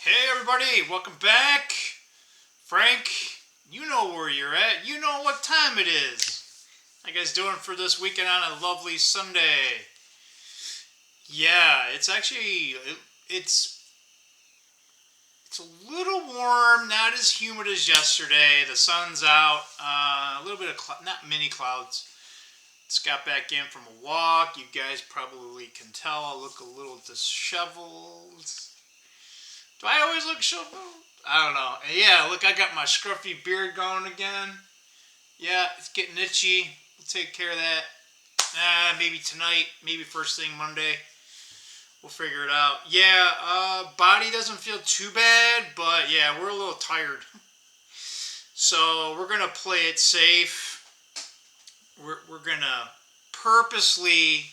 Hey everybody, welcome back. Frank, you know where you're at. You know what time it is. How you guys doing for this weekend on a lovely Sunday? Yeah, it's it's a little warm, not as humid as yesterday. The sun's out. A little bit of not many clouds. Just got back in from a walk. You guys probably can tell I look a little disheveled. Do I always look shoveled? I don't know. And yeah, look, I got my scruffy beard going again. Yeah, it's getting itchy. We'll take care of that. Maybe tonight, maybe first thing Monday. We'll figure it out. Yeah, body doesn't feel too bad, but yeah, we're a little tired. So we're going to play it safe. We're going to purposely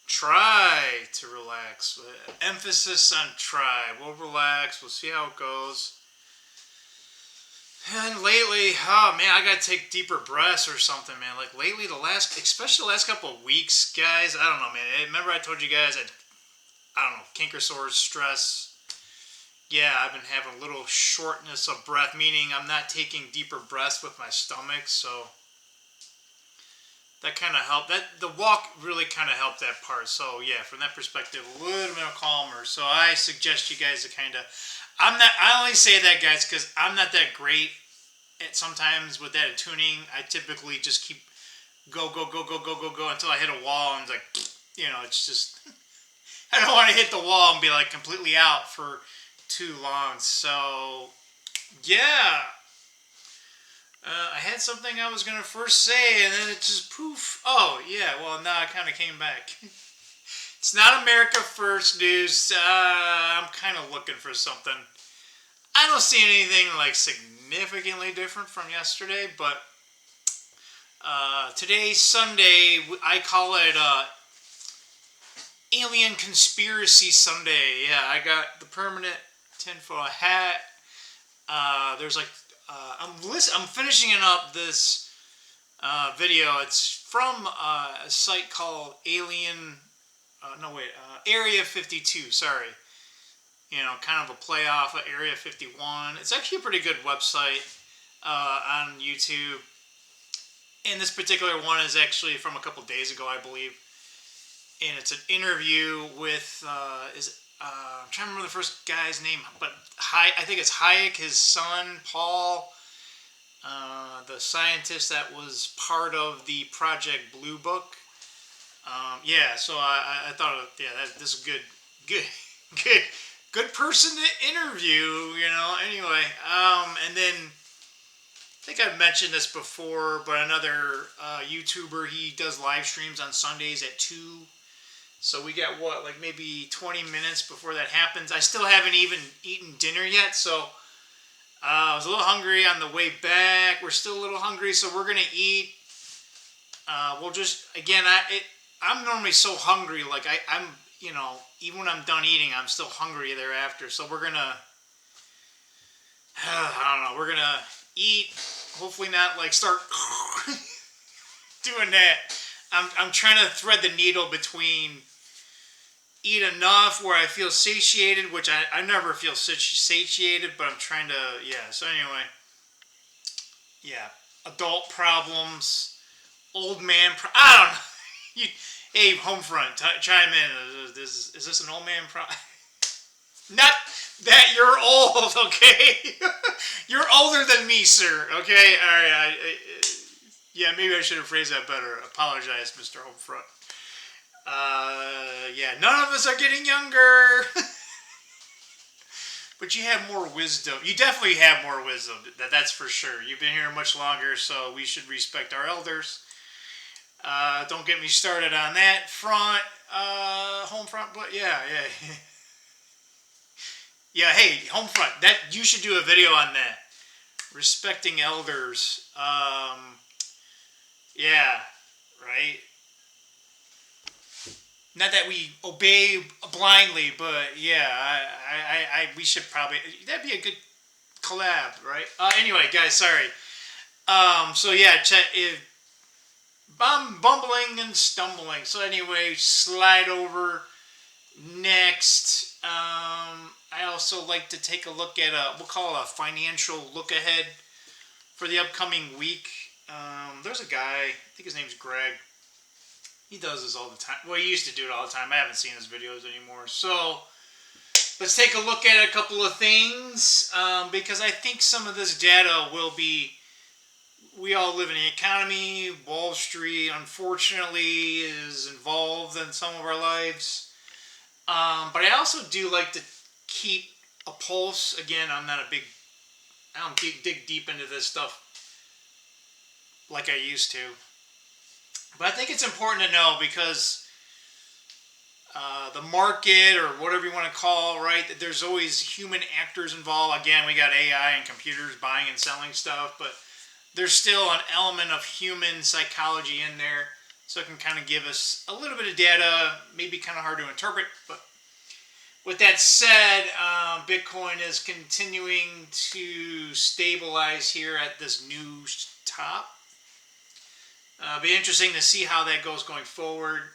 try to relax. Emphasis on try. We'll relax. We'll see how it goes. And lately, oh man, I gotta take deeper breaths or something, man. Like lately, especially the last couple of weeks, guys. I don't know, man. Remember I told you guys I don't know, canker sores, stress. Yeah, I've been having a little shortness of breath, meaning I'm not taking deeper breaths with my stomach, so that kind of helped. The walk really kind of helped that part. So yeah, from that perspective, a little bit calmer. So I suggest you guys to kind of. I only say that, guys, because I'm not that great at sometimes with that tuning. I typically just keep go until I hit a wall and it's like, it's just. I don't want to hit the wall and be like completely out for too long. So yeah. I had something I was going to first say, and then it just poof. Oh, yeah, well, now it kind of came back. It's not America First news. I'm kind of looking for something. I don't see anything, like, significantly different from yesterday, but today's Sunday. I call it Alien Conspiracy Sunday. Yeah, I got the permanent tinfoil hat. There's like I'm finishing up this video. It's from a site called Area 52. Sorry, kind of a play off of Area 51. It's actually a pretty good website on YouTube. And this particular one is actually from a couple days ago, I believe. And it's an interview with I'm trying to remember the first guy's name, but I think it's Hayek, his son, Paul, the scientist that was part of the Project Blue Book. So I thought, this is good person to interview, Anyway, and then I think I've mentioned this before, but another YouTuber, he does live streams on Sundays at 2. So we got maybe 20 minutes before that happens. I still haven't even eaten dinner yet, so I was a little hungry on the way back. We're still a little hungry, so we're gonna eat. We'll just I'm normally so hungry, like I'm even when I'm done eating, I'm still hungry thereafter. So we're gonna I don't know. We're gonna eat. Hopefully not start doing that. I'm trying to thread the needle between eat enough where I feel satiated, which I never feel satiated, but I'm trying to, So anyway, adult problems, old man, I don't know. Hey, Homefront, chime in. Is this an old man problem? Not that you're old, okay? You're older than me, sir, okay? All right, maybe I should have phrased that better. Apologize, Mr. Homefront. None of us are getting younger. But you have more wisdom. You definitely have more wisdom. That's for sure. You've been here much longer, so we should respect our elders. Don't get me started on that front, Homefront. But yeah. Yeah, hey, Homefront. That you should do a video on that. Respecting elders. Right. Not that we obey blindly, but we should probably. That'd be a good collab, right? Anyway, guys, sorry. I'm bumbling and stumbling. So anyway, slide over next. I also like to take a look at we'll call it a financial look ahead for the upcoming week. There's a guy, I think his name's Greg. He does this all the time. Well, he used to do it all the time. I haven't seen his videos anymore. So let's take a look at a couple of things because I think some of this data will be. We all live in the economy. Wall Street, unfortunately, is involved in some of our lives. But I also do like to keep a pulse. Again, I don't dig deep into this stuff like I used to. But I think it's important to know because the market or whatever you want to call, right? There's always human actors involved. Again, we got AI and computers buying and selling stuff, but there's still an element of human psychology in there. So it can kind of give us a little bit of data, maybe kind of hard to interpret. But with that said, Bitcoin is continuing to stabilize here at this new top. Be interesting to see how that goes going forward.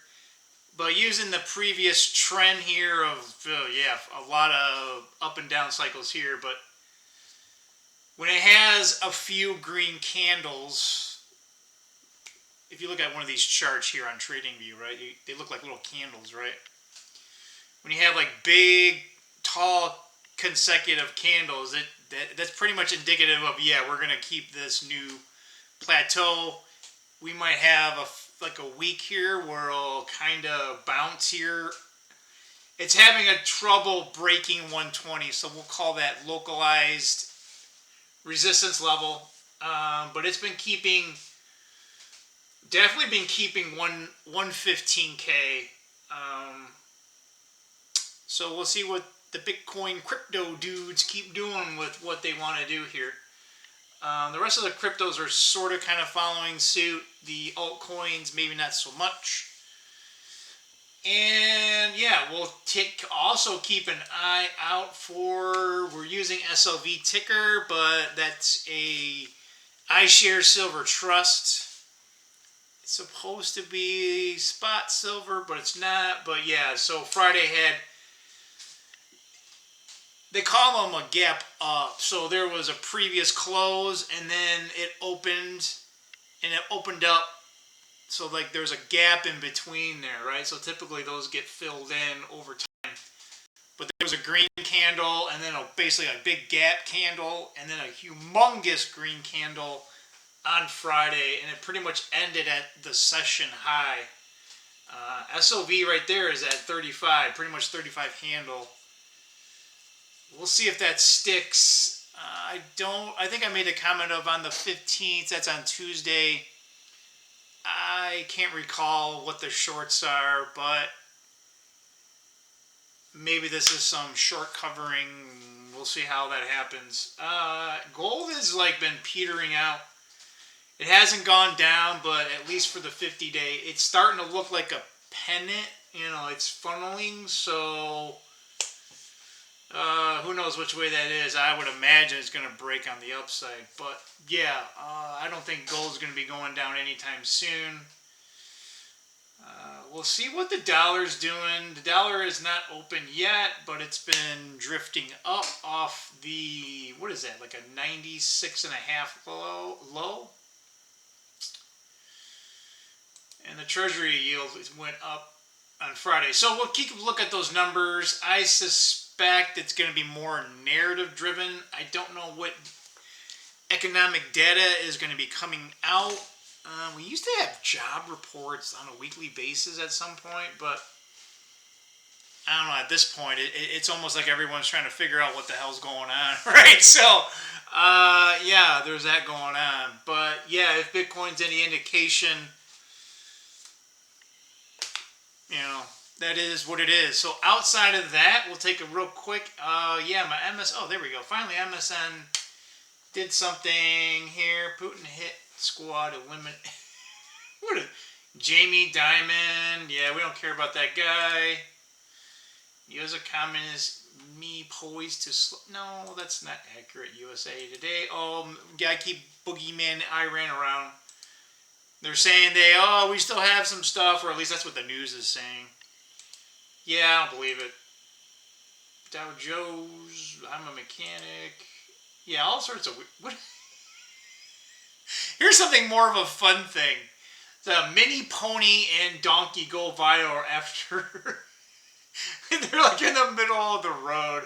But using the previous trend here of, a lot of up and down cycles here. But when it has a few green candles, if you look at one of these charts here on TradingView, right, they look like little candles, right? When you have like big, tall, consecutive candles, that's pretty much indicative of, we're going to keep this new plateau. We might have a week here where it'll kind of bounce here. It's having a trouble breaking 120, so we'll call that localized resistance level. But it's been definitely been keeping 115K. So we'll see what the Bitcoin crypto dudes keep doing with what they want to do here. The rest of the cryptos are sort of kind of following suit. The altcoins, maybe not so much. And we'll also keep an eye out for, we're using SLV ticker, but that's a iShares Silver Trust. It's supposed to be spot silver, but it's not. But so Friday had, they call them a gap up. So there was a previous close, and then it opened up. So like there's a gap in between there, right? So typically those get filled in over time. But there was a green candle, and then basically a big gap candle, and then a humongous green candle on Friday, and it pretty much ended at the session high. SOV right there is at 35, pretty much 35 handle. We'll see if that sticks. I think I made a comment of on the 15th, that's on Tuesday. I can't recall what the shorts are, but maybe this is some short covering. We'll see how that happens. Gold has been petering out. It hasn't gone down, but at least for the 50-day, it's starting to look like a pennant. It's funneling, so who knows which way that is. I would imagine it's going to break on the upside. But I don't think gold's going to be going down anytime soon. We'll see what the dollar's doing. The dollar is not open yet, but it's been drifting up off the, what is that, like a 96.5 low? And the Treasury yield went up on Friday. So we'll keep a look at those numbers. I suspect it's going to be more narrative driven. I don't know what economic data is going to be coming out. We used to have job reports on a weekly basis at some point, but I don't know, at this point, it's almost like everyone's trying to figure out what the hell's going on, right? So, there's that going on. But, if Bitcoin's any indication, that is what it is. So, outside of that, we'll take a real quick, there we go. Finally, MSN did something here. Putin hit squad eliminate. Jamie Dimon. Yeah, we don't care about that guy. You as a communist, me poised to no, that's not accurate. USA Today. I keep boogeyman Iran around. They're saying we still have some stuff, or at least that's what the news is saying. Yeah, I don't believe it. Dow Joe's, I'm a mechanic. Yeah, all sorts of... What? Here's something more of a fun thing. The mini pony and donkey go viral after... They're like in the middle of the road.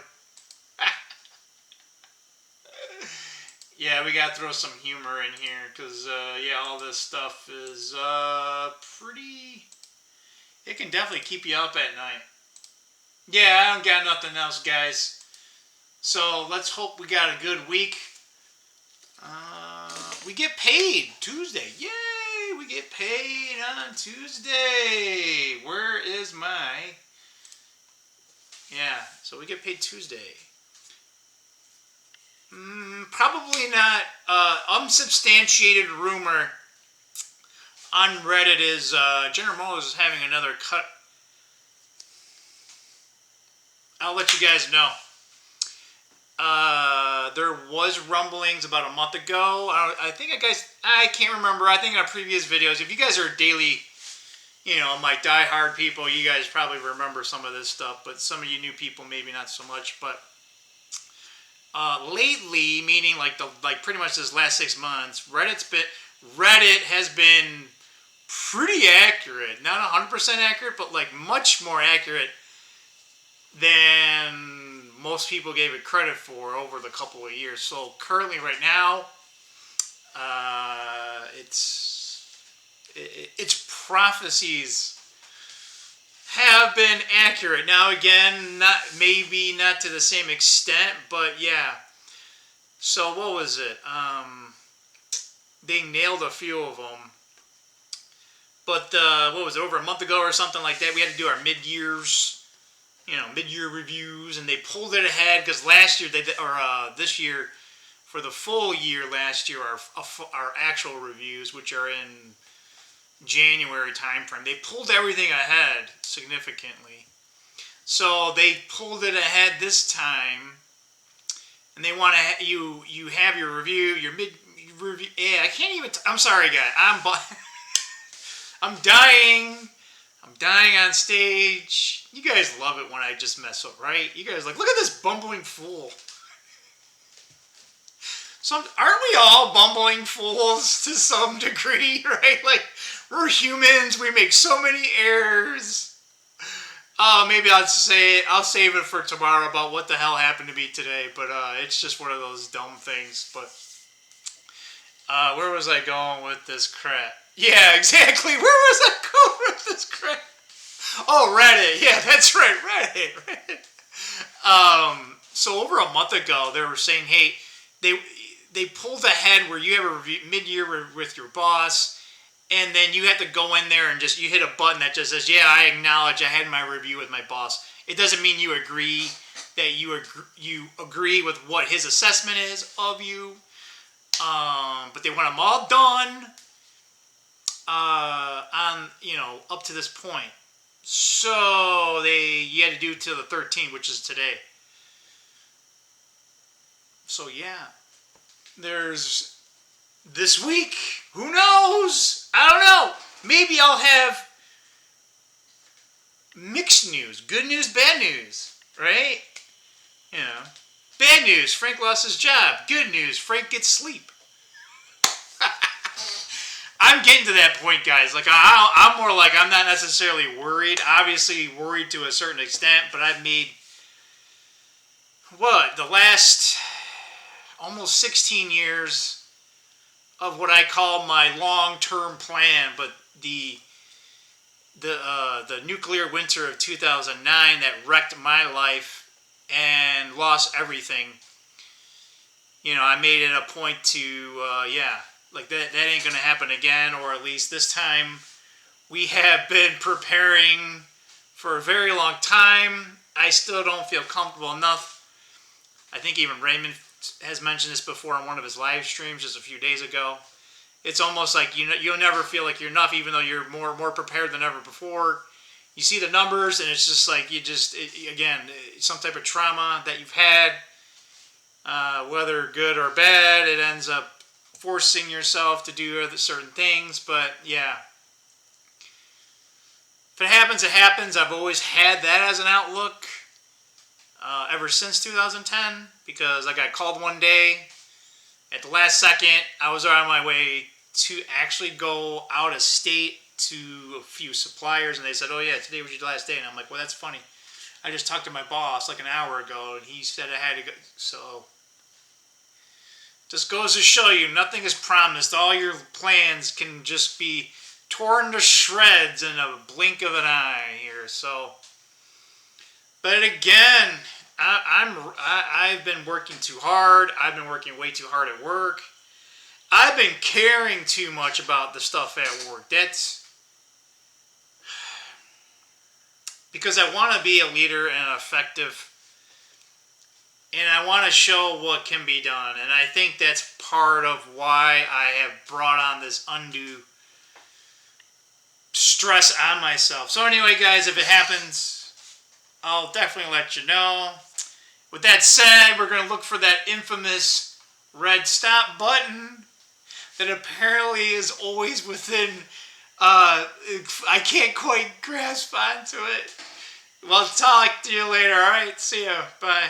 Yeah, we gotta throw some humor in here, because, yeah, all this stuff is, pretty... It can definitely keep you up at night. Yeah, I don't got nothing else, guys. So, let's hope we got a good week. We get paid Tuesday. Yay! We get paid on Tuesday. Where is my... Yeah, so we get paid Tuesday. Probably not. Unsubstantiated rumor on Reddit is General Motors is having another cut. I'll let you guys know. There was rumblings about a month ago. I think I can't remember. I think in our previous videos, if you guys are daily, my diehard people, you guys probably remember some of this stuff, but some of you new people, maybe not so much. But lately, meaning like pretty much this last 6 months, Reddit has been pretty accurate. Not 100% accurate, but like much more accurate than most people gave it credit for over the couple of years. So currently, right now, its prophecies have been accurate. Now again, maybe not to the same extent, but yeah. So what was it? They nailed a few of them. But what was it? Over a month ago or something like that, we had to do our mid-years. Mid-year reviews, and they pulled it ahead because last year this year, for the full year last year, our actual reviews, which are in January timeframe, they pulled everything ahead significantly. So they pulled it ahead this time, and they want to you have your review, your mid review. Yeah, I can't even. I'm sorry, guys. I'm dying. I'm dying on stage. You guys love it when I just mess up, right? You guys like, look at this bumbling fool. Aren't we all bumbling fools to some degree, right? Like, we're humans. We make so many errors. Maybe I'll save it for tomorrow about what the hell happened to me today. But it's just one of those dumb things. But where was I going with this crap? Yeah, exactly. Where was I going with this crap? Oh, Reddit. Yeah, that's right. Reddit. So over a month ago, they were saying, hey, they pulled ahead where you have a review mid-year with your boss, and then you have to go in there and you hit a button that just says, yeah, I acknowledge I had my review with my boss. It doesn't mean you agree that you agree with what his assessment is of you. But they want them all done on, up to this point. So you had to do till the 13th, which is today. So yeah, there's this week. Who knows? I don't know. Maybe I'll have mixed news. Good news, bad news, right? Bad news, Frank lost his job. Good news, Frank gets sleep. I'm getting to that point, guys. Like, I'm more like, I'm not necessarily worried. Obviously worried to a certain extent, but I've made, the last almost 16 years of what I call my long-term plan, but the nuclear winter of 2009 that wrecked my life and lost everything. I made it a point to, like that ain't going to happen again, or at least this time we have been preparing for a very long time. I still don't feel comfortable enough. I think even Raymond has mentioned this before on one of his live streams just a few days ago. It's almost like you'll never feel like you're enough, even though you're more prepared than ever before. You see the numbers, and it's just like again, some type of trauma that you've had, whether good or bad, it ends up forcing yourself to do other certain things. But yeah, if it happens, it happens. I've always had that as an outlook. ever since 2010 because I got called one day at the last second. I was on my way to actually go out of state to a few suppliers, and they said, "Oh yeah, today was your last day." And I'm like, "Well, that's funny. I just talked to my boss like an hour ago, and he said I had to go." So, just goes to show you, nothing is promised. All your plans can just be torn to shreds in a blink of an eye here. So, but again, I've been working too hard. I've been working way too hard at work. I've been caring too much about the stuff at work. That's because I want to be a leader and effective, and I want to show what can be done. And I think that's part of why I have brought on this undue stress on myself. So anyway, guys, if it happens, I'll definitely let you know. With that said, we're going to look for that infamous red stop button that apparently is always within, I can't quite grasp onto it. Well, talk to you later, alright? See ya. Bye.